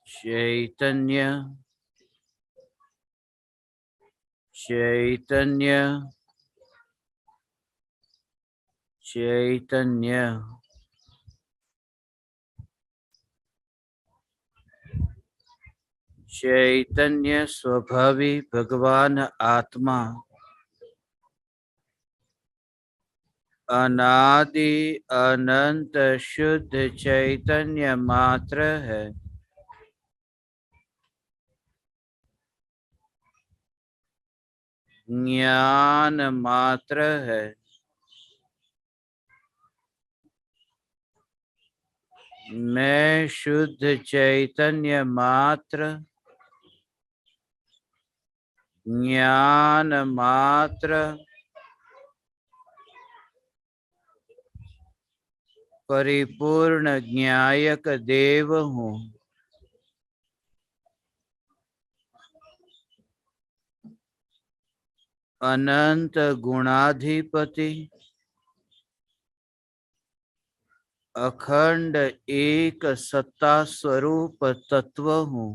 चैतन्य चैतन्य चैतन्य चैतन्य स्वभावी भगवान आत्मा अनादि अनंत शुद्ध चैतन्य मात्र है। ज्ञान मात्र है। मैं शुद्ध चैतन्य मात्र, ज्ञान मात्र, परिपूर्ण ज्ञायक देव हूँ। अनंत गुणाधिपति, अखंड एक सत्ता स्वरूप तत्व हूँ।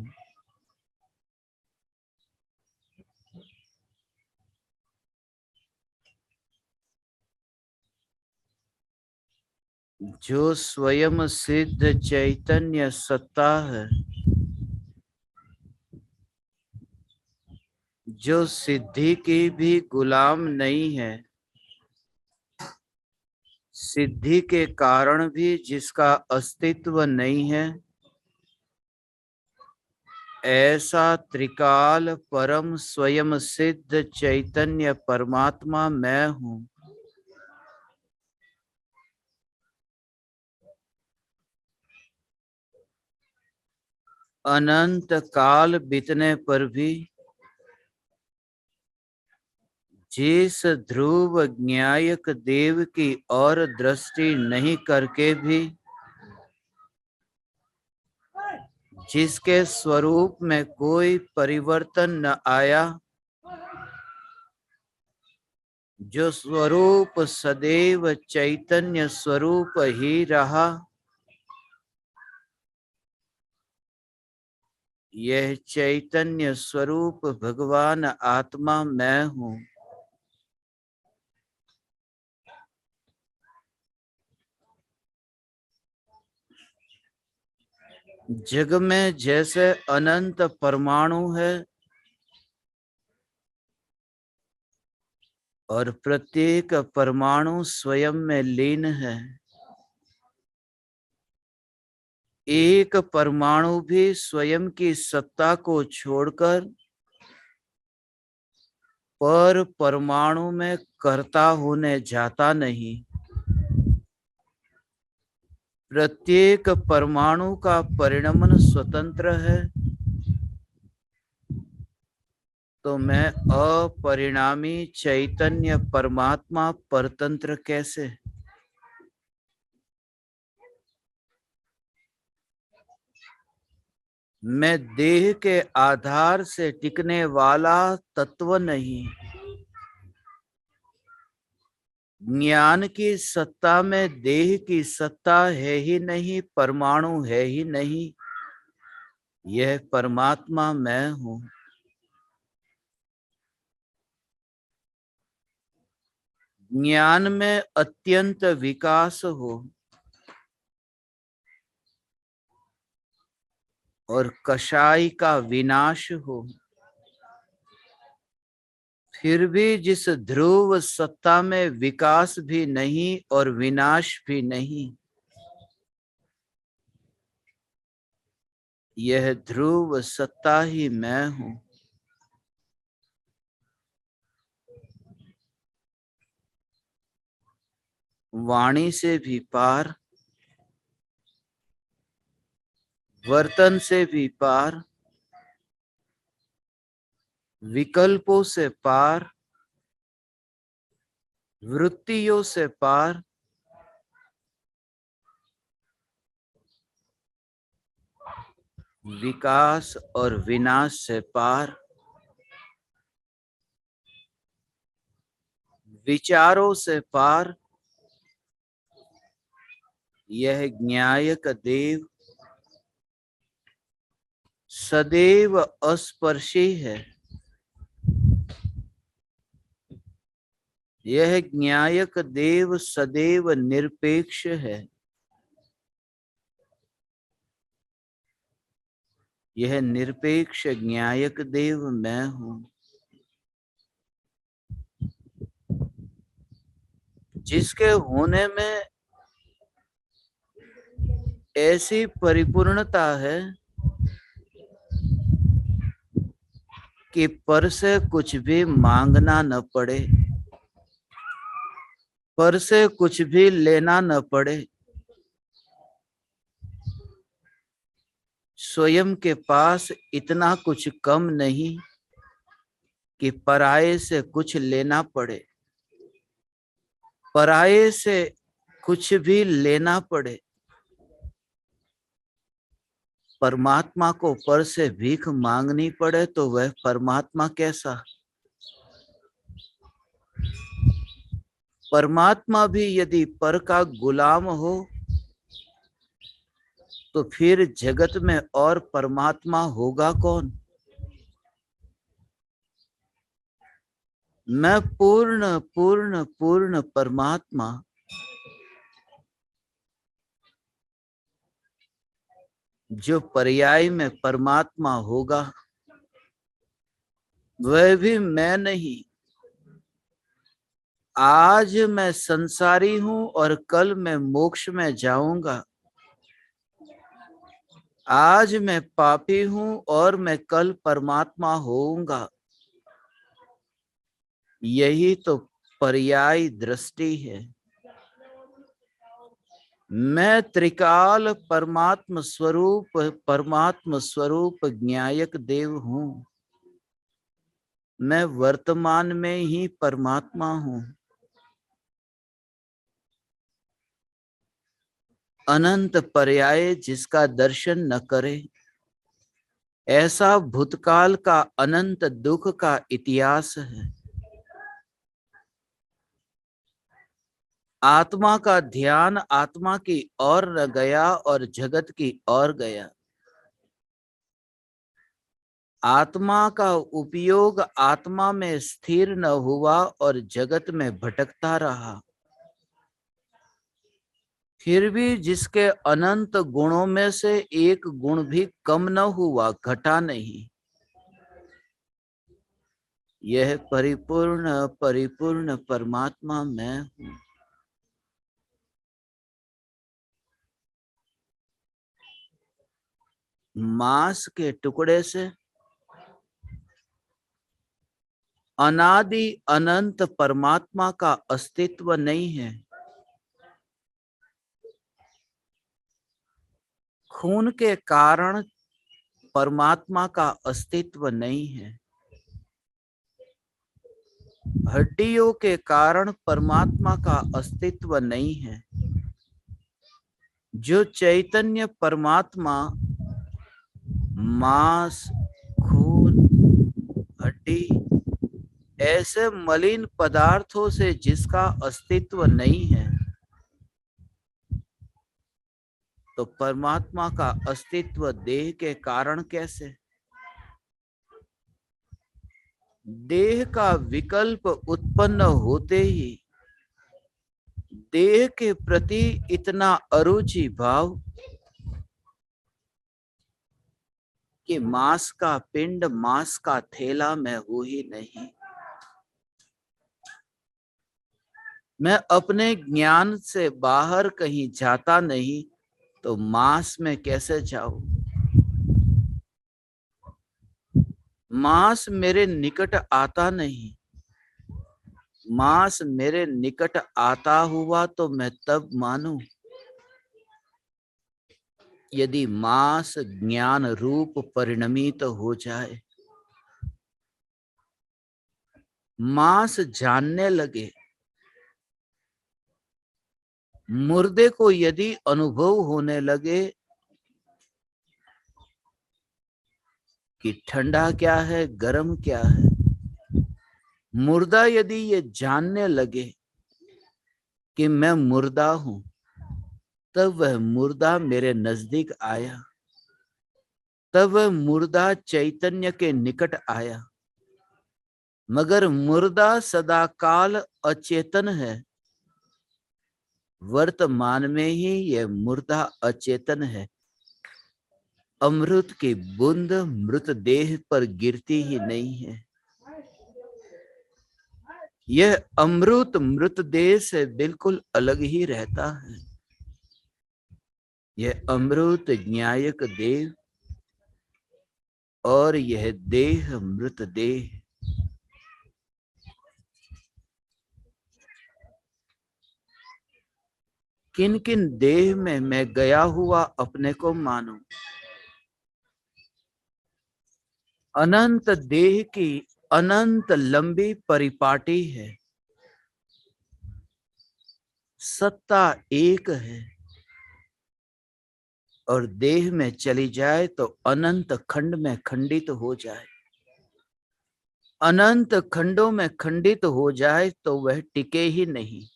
जो स्वयं सिद्ध चैतन्य सत्ता है, जो सिद्धि की भी गुलाम नहीं है, सिद्धि के कारण भी जिसका अस्तित्व नहीं है, ऐसा त्रिकाल परम स्वयं सिद्ध चैतन्य परमात्मा मैं हूँ। अनंत काल बीतने पर भी जिस ध्रुव ज्ञायक देव की और दृष्टि नहीं करके भी जिसके स्वरूप में कोई परिवर्तन न आया, जो स्वरूप सदैव चैतन्य स्वरूप ही रहा, यह चैतन्य स्वरूप भगवान आत्मा मैं हूँ। जग में जैसे अनंत परमाणु है और प्रत्येक परमाणु स्वयं में लीन है, एक परमाणु भी स्वयं की सत्ता को छोड़कर पर परमाणु में कर्ता होने जाता नहीं। प्रत्येक परमाणु का परिणमन स्वतंत्र है, तो मैं अपरिणामी चैतन्य परमात्मा परतंत्र कैसे? मैं देह के आधार से टिकने वाला तत्व नहीं। ज्ञान की सत्ता में देह की सत्ता है ही नहीं, परमाणु है ही नहीं। यह परमात्मा मैं हूँ। ज्ञान में अत्यंत विकास हो और कषाय का विनाश हो, फिर भी जिस ध्रुव सत्ता में विकास भी नहीं और विनाश भी नहीं, यह ध्रुव सत्ता ही मैं हूँ। वाणी से भी पार, वर्तन से भी पार, विकल्पों से पार, वृत्तियों से पार, विकास और विनाश से पार, विचारों से पार, यह ज्ञायक देव सदैव अस्पर्शी है। यह ज्ञायक देव सदैव निरपेक्ष है। यह निरपेक्ष ज्ञायक देव मैं हूं, जिसके होने में ऐसी परिपूर्णता है कि पर से कुछ भी मांगना न पड़े, पर से कुछ भी लेना न पड़े। स्वयं के पास इतना कुछ कम नहीं कि पराये से कुछ लेना पड़े, पराये से कुछ भी लेना पड़े। परमात्मा को पर से भीख मांगनी पड़े तो वह परमात्मा कैसा? परमात्मा भी यदि पर का गुलाम हो तो फिर जगत में और परमात्मा होगा कौन? मैं पूर्ण पूर्ण पूर्ण परमात्मा, जो पर्याय में परमात्मा होगा वह भी मैं नहीं। आज मैं संसारी हूं और कल मैं मोक्ष में जाऊंगा। आज मैं पापी हूं और मैं कल परमात्मा होऊंगा। यही तो पर्याय दृष्टि है। मैं त्रिकाल परमात्म स्वरूप ज्ञायक देव हूं। मैं वर्तमान में ही परमात्मा हूं। अनंत पर्याय जिसका दर्शन न करे, ऐसा भूतकाल का अनंत दुख का इतिहास है। आत्मा का ध्यान आत्मा की ओर न गया और जगत की ओर गया। आत्मा का उपयोग आत्मा में स्थिर न हुआ और जगत में भटकता रहा। फिर भी जिसके अनंत गुणों में से एक गुण भी कम न हुआ, घटा नहीं। यह परिपूर्ण परिपूर्ण परमात्मा मैं हूं। मांस के टुकड़े से अनादि अनंत परमात्मा का अस्तित्व नहीं है। खून के कारण परमात्मा का अस्तित्व नहीं है। हड्डियों के कारण परमात्मा का अस्तित्व नहीं है। जो चैतन्य परमात्मा मांस, खून, हड्डी ऐसे मलिन पदार्थों से जिसका अस्तित्व नहीं है, तो परमात्मा का अस्तित्व देह के कारण कैसे? देह का विकल्प उत्पन्न होते ही देह के प्रति इतना अरुचि भाव कि मांस का पिंड, मांस का थैला मैं हूं ही नहीं। मैं अपने ज्ञान से बाहर कहीं जाता नहीं तो मांस में कैसे जाऊं? मांस मेरे निकट आता नहीं। मांस मेरे निकट आता हुआ तो मैं तब मानूं यदि मांस ज्ञान रूप परिणमित हो जाए। मांस जानने लगे। मुर्दे को यदि अनुभव होने लगे कि ठंडा क्या है, गर्म क्या है, मुर्दा यदि ये जानने लगे कि मैं मुर्दा हूं, तब वह मुर्दा मेरे नजदीक आया। तब वह मुर्दा चैतन्य के निकट आया, मगर मुर्दा सदाकाल अचेतन है। वर्तमान में ही यह मुर्दा अचेतन है। अमृत की बूंद मृत देह पर गिरती ही नहीं है। यह अमृत मृत देह से बिल्कुल अलग ही रहता है। यह अमृत न्यायक देव और यह देह मृत देह। किन किन देह में मैं गया हुआ अपने को मानूं। अनंत देह की अनंत लंबी परिपाटी है। सत्ता एक है और देह में चली जाए तो अनंत खंड में खंडित हो जाए। अनंत खंडों में खंडित हो जाए तो वह टिके ही नहीं।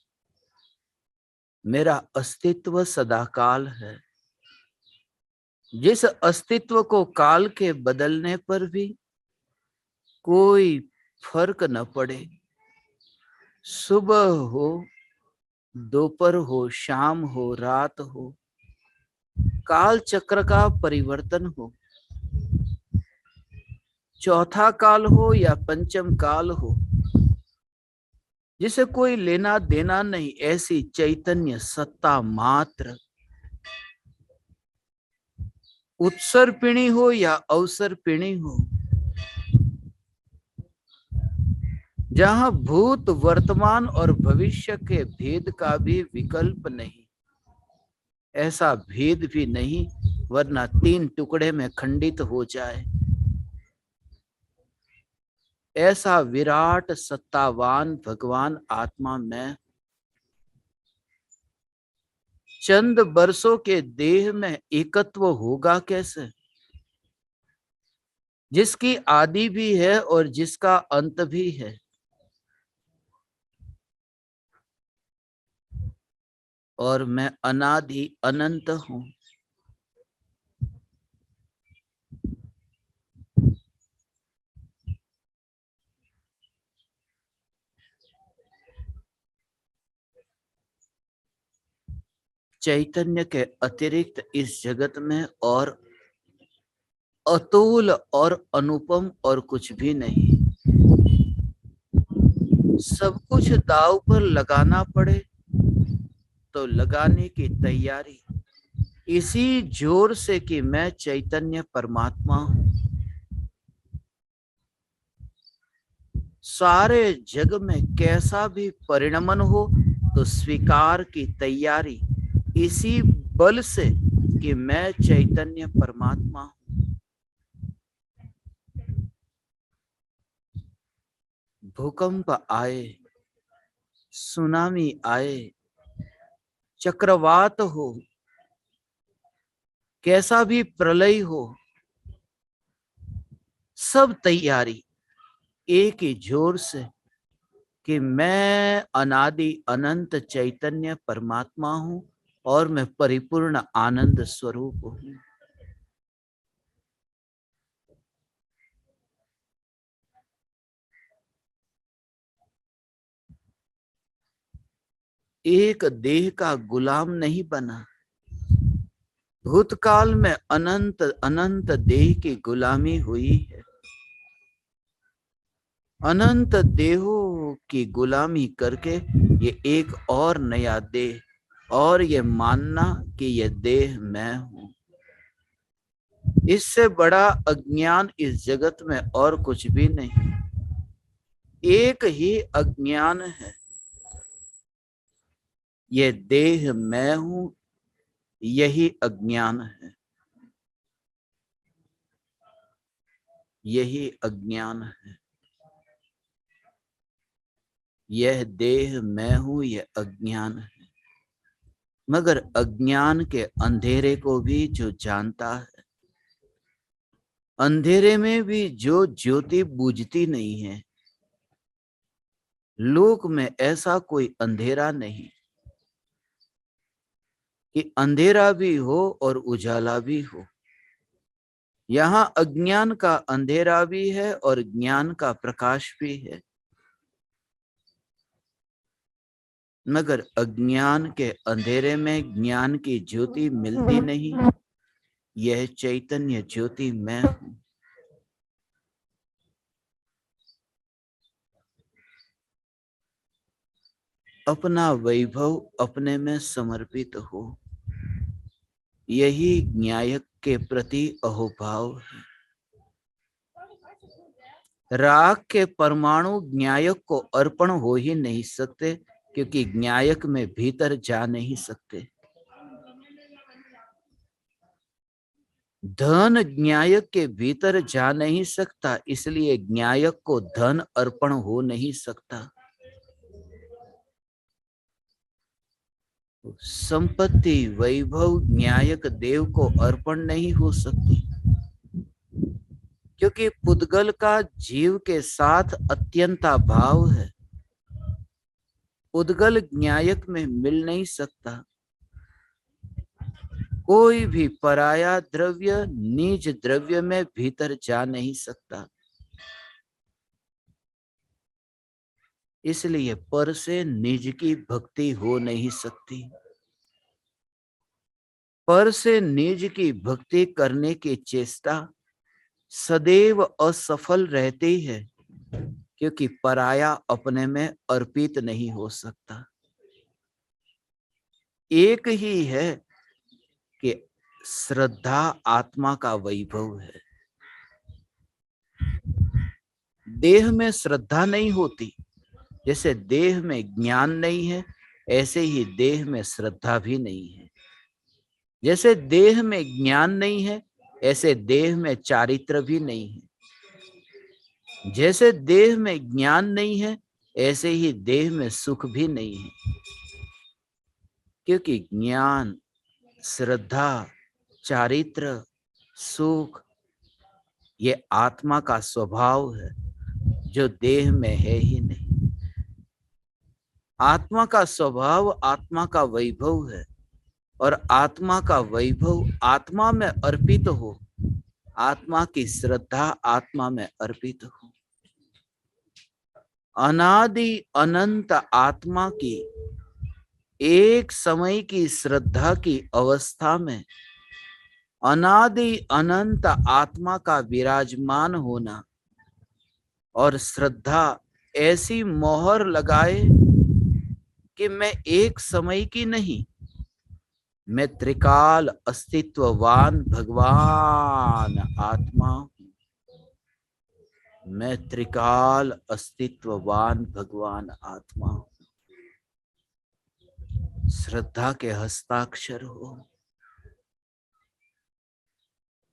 मेरा अस्तित्व सदाकाल है। जिस अस्तित्व को काल के बदलने पर भी कोई फर्क न पड़े, सुबह हो, दोपहर हो, शाम हो, रात हो, काल चक्र का परिवर्तन हो, चौथा काल हो या पंचम काल हो, जिसे कोई लेना देना नहीं, ऐसी चैतन्य सत्ता मात्र, उत्सर्पिणी हो या अवसर्पिणी हो, जहां भूत वर्तमान और भविष्य के भेद का भी विकल्प नहीं, ऐसा भेद भी नहीं, वरना 3 टुकड़े में खंडित हो जाए। ऐसा विराट सत्तावान भगवान आत्मा में चंद वर्षों के देह में एकत्व होगा कैसे, जिसकी आदि भी है और जिसका अंत भी है। और मैं अनादि अनंत हूं। चैतन्य के अतिरिक्त इस जगत में और अतुल और अनुपम और कुछ भी नहीं। सब कुछ दांव पर लगाना पड़े तो लगाने की तैयारी, इसी जोर से कि मैं चैतन्य परमात्मा हूं। सारे जग में कैसा भी परिणमन हो तो स्वीकार की तैयारी, इसी बल से कि मैं चैतन्य परमात्मा हूं। भूकंप आए, सुनामी आए, चक्रवात हो, कैसा भी प्रलय हो, सब तैयारी एक ही जोर से कि मैं अनादि अनंत चैतन्य परमात्मा हूं और मैं परिपूर्ण आनंद स्वरूप हूं। एक देह का गुलाम नहीं बना। भूतकाल में अनंत अनंत देह की गुलामी हुई है। अनंत देहों की गुलामी करके ये एक और नया देह, और ये मानना कि ये देह मैं हूं। इससे बड़ा अज्ञान इस जगत में और कुछ भी नहीं। एक ही अज्ञान है, ये देह मैं हूं, यही अज्ञान है। यही अज्ञान है। यह देह मैं हूं, यह अज्ञान है। मगर अज्ञान के अंधेरे को भी जो जानता है, अंधेरे में भी जो ज्योति बुझती नहीं है, लोक में ऐसा कोई अंधेरा नहीं कि अंधेरा भी हो और उजाला भी हो। यहाँ अज्ञान का अंधेरा भी है और ज्ञान का प्रकाश भी है, मगर अज्ञान के अंधेरे में ज्ञान की ज्योति मिलती नहीं। यह चैतन्य ज्योति मैं हूं। अपना वैभव अपने में समर्पित हो, यही न्यायक के प्रति अहोभाव है। राग के परमाणु न्यायक को अर्पण हो ही नहीं सकते, क्योंकि न्यायक में भीतर जा नहीं सकते। धन न्यायक के भीतर जा नहीं सकता, इसलिए न्यायक को धन अर्पण हो नहीं सकता। संपत्ति वैभव न्यायक देव को अर्पण नहीं हो सकती, क्योंकि पुद्गल का जीव के साथ अत्यंता भाव है। पुद्गल न्यायक में मिल नहीं सकता। कोई भी पराया द्रव्य निज द्रव्य में भीतर जा नहीं सकता, इसलिए पर से निज की भक्ति हो नहीं सकती। पर से निज की भक्ति करने की चेष्टा सदैव असफल रहती है, क्योंकि पराया अपने में अर्पित नहीं हो सकता। एक ही है कि श्रद्धा आत्मा का वैभव है। देह में श्रद्धा नहीं होती, जैसे देह में ज्ञान नहीं है, ऐसे ही देह में श्रद्धा भी नहीं है। जैसे देह में ज्ञान नहीं है, ऐसे देह में चारित्र भी नहीं है। जैसे देह में ज्ञान नहीं है, ऐसे ही देह में सुख भी नहीं है, क्योंकि ज्ञान, श्रद्धा, चारित्र, सुख ये आत्मा का स्वभाव है, जो देह में है ही नहीं। आत्मा का स्वभाव आत्मा का वैभव है, और आत्मा का वैभव आत्मा में अर्पित हो, आत्मा की श्रद्धा आत्मा में अर्पित हो। अनादि अनंत आत्मा की एक समय की श्रद्धा की अवस्था में अनादि अनंत आत्मा का विराजमान होना और श्रद्धा ऐसी मोहर लगाए कि मैं एक समय की नहीं, मैं त्रिकाल अस्तित्ववान भगवान आत्मा हूं। मैं त्रिकाल अस्तित्ववान भगवान आत्मा हूं। श्रद्धा के हस्ताक्षर हो,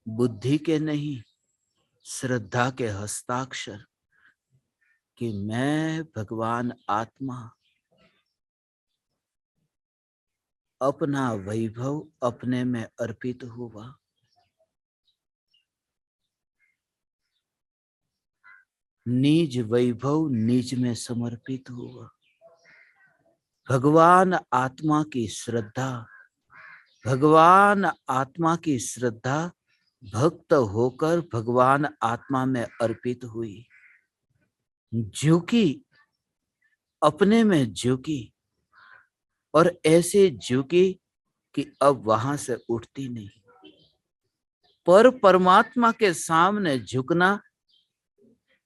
बुद्धि के नहीं, श्रद्धा के हस्ताक्षर, कि मैं भगवान आत्मा अपना वैभव अपने में अर्पित हुआ। निज वैभव निज में समर्पित हुआ। भगवान आत्मा की श्रद्धा, भगवान आत्मा की श्रद्धा भक्त होकर भगवान आत्मा में अर्पित हुई, झुकी, अपने में झुकी, और ऐसे झुकी कि अब वहां से उठती नहीं। पर परमात्मा के सामने झुकना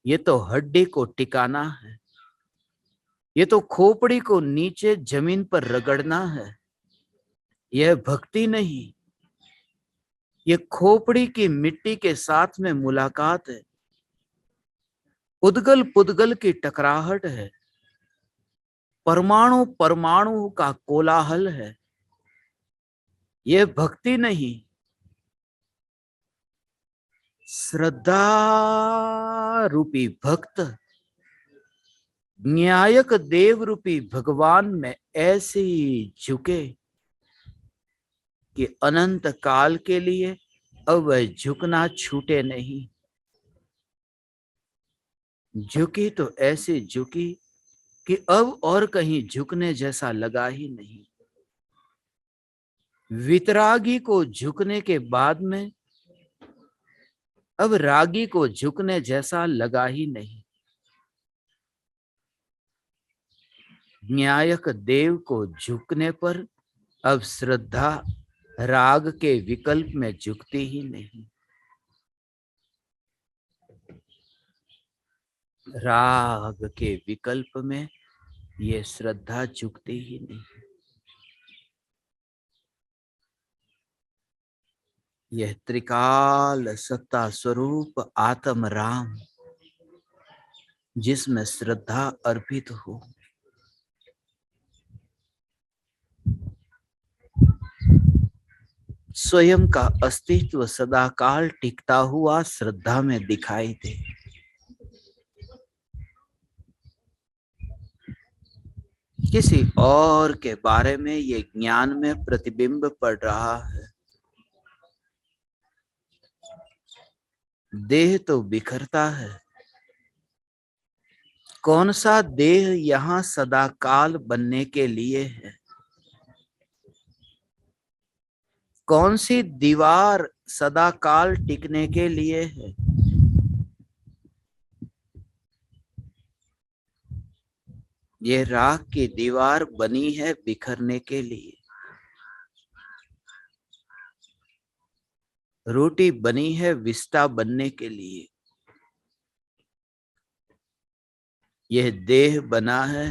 ये तो हड्डी को टिकाना है, ये तो खोपड़ी को नीचे जमीन पर रगड़ना है। यह भक्ति नहीं, ये खोपड़ी की मिट्टी के साथ में मुलाकात है, पुद्गल पुद्गल की टकराहट है, परमाणु परमाणु का कोलाहल है। यह भक्ति नहीं, श्रद्धा रूपी भक्त न्यायक देव रूपी भगवान में ऐसे ही झुके कि अनंत काल के लिए अब वह झुकना छूटे नहीं। झुकी तो ऐसे झुकी कि अब और कहीं झुकने जैसा लगा ही नहीं। वितरागी को झुकने के बाद में अब रागी को झुकने जैसा लगा ही नहीं। न्यायक देव को झुकने पर अब श्रद्धा राग के विकल्प में झुकती ही नहीं। राग के विकल्प में ये श्रद्धा झुकती ही नहीं। यह त्रिकाल सत्ता स्वरूप आत्म राम जिसमें श्रद्धा अर्पित हो, स्वयं का अस्तित्व सदाकाल टिकता हुआ श्रद्धा में दिखाई दे। किसी और के बारे में ये ज्ञान में प्रतिबिंब पड़ रहा है। देह तो बिखरता है। कौन सा देह यहां सदाकाल बनने के लिए है? कौन सी दीवार सदाकाल टिकने के लिए है? ये राख की दीवार बनी है बिखरने के लिए। रोटी बनी है विष्टा बनने के लिए। यह देह बना है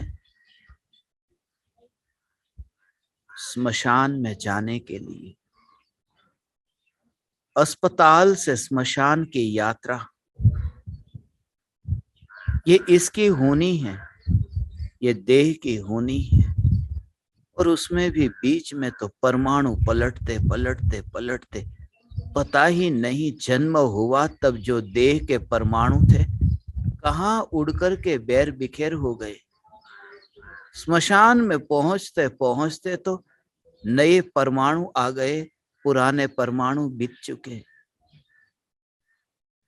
स्मशान में जाने के लिए। अस्पताल से स्मशान की यात्रा ये इसकी होनी है, ये देह की होनी है। और उसमें भी बीच में तो परमाणु पलटते पलटते पलटते पता ही नहीं जन्म हुआ तब जो देह के परमाणु थे कहां उड़कर के बैर बिखेर हो गए। स्मशान में पहुंचते पहुंचते तो नए परमाणु आ गए, पुराने परमाणु बीत चुके।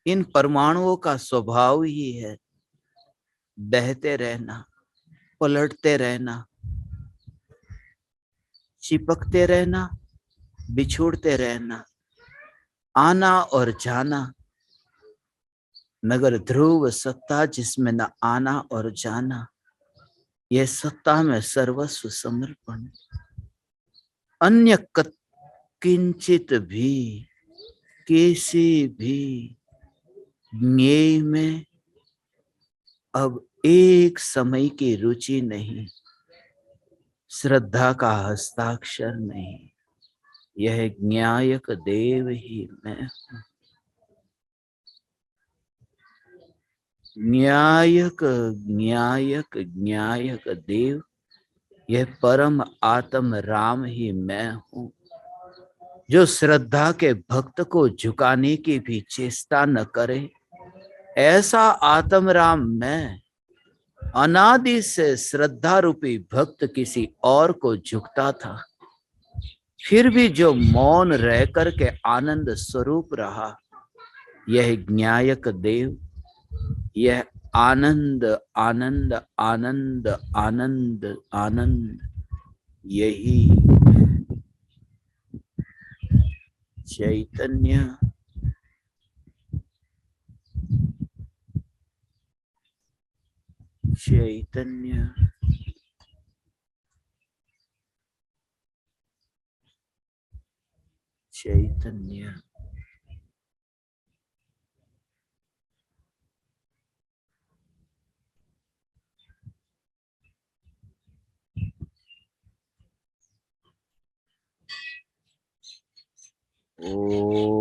इन परमाणुओं का स्वभाव ही है बहते रहना, पलटते रहना, चिपकते रहना, बिछोड़ते रहना, आना और जाना, मगर ध्रुव सत्ता जिसमें न आना और जाना, यह सत्ता में सर्वस्व समर्पण। अन्य किंचित भी किसी भी ज्ञेय में अब एक समय की रुचि नहीं, श्रद्धा का हस्ताक्षर नहीं। यह ज्ञायक देव ही मैं हूं। न्यायक न्यायक न्यायक देव, यह परम आत्म राम ही मैं हूं, जो श्रद्धा के भक्त को झुकाने की भी चेष्टा न करे। ऐसा आत्म राम मैं अनादि से श्रद्धा रूपी भक्त किसी और को झुकता था, फिर भी जो मौन रह कर के आनंद स्वरूप रहा, यह ज्ञायक देव, यह आनंद आनंद आनंद आनंद आनंद, यही चैतन्य चैतन्य चैतन्य। ओ